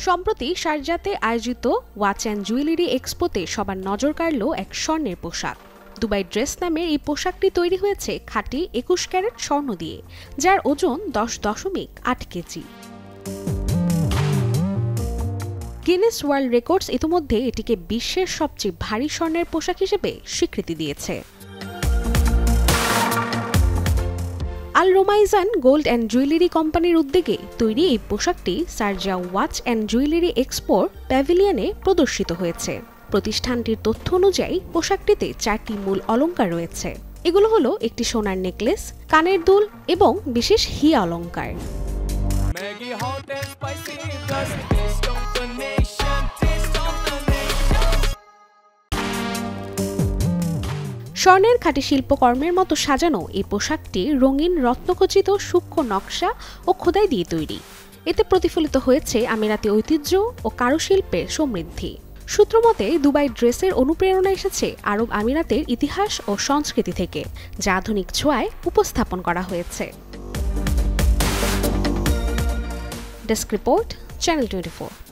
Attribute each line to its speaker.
Speaker 1: সম্প্রতি শারজাতে আয়োজিত watch and jewellery এক্সপোতে সবার নজর কাড়ল এক স্বর্ণের পোশাক। দুবাই ড্রেস নামের এই পোশাকটি তৈরি হয়েছে খাঁটি ২১ ক্যারেট স্বর্ণ দিয়ে, যার ওজন 10.8 কেজি। গিনেস ওয়ার্ল্ড রেকর্ডস ইতিমধ্যে এটিকে বিশ্বের সবচেয়ে ভারী স্বর্ণের পোশাক হিসেবে স্বীকৃতি দিয়েছে। আল রোমাইজান গোল্ড অ্যান্ড জুয়েলারি কোম্পানির উদ্যোগে তৈরি এই পোশাকটি শারজা ওয়াচ অ্যান্ড জুয়েলারি এক্সপোর প্যাভিলিয়নে প্রদর্শিত হয়েছে। প্রতিষ্ঠানটির তথ্য অনুযায়ী পোশাকটিতে 4টি মূল অলংকার রয়েছে। এগুলো হলো একটি সোনার নেকলেস, কানের দুল এবং বিশেষ হিয়া অলংকার। স্বর্ণের খাঁটি শিল্পকর্মের মতো সাজানো এই পোশাকটি রঙিন রত্নখচিত সূক্ষ্ম নকশা ও খোদাই দিয়ে তৈরি। এতে প্রতিফলিত হয়েছে আমিরাতি ঐতিহ্য ও কারুশিল্পের সমৃদ্ধি। সূত্রমতে দুবাই ড্রেসের অনুপ্রেরণা এসেছে আরব আমিরাতের ইতিহাস ও সংস্কৃতি থেকে, যা আধুনিক ছোঁয়ায় উপস্থাপন করা হয়েছে। Desk report, channel 24।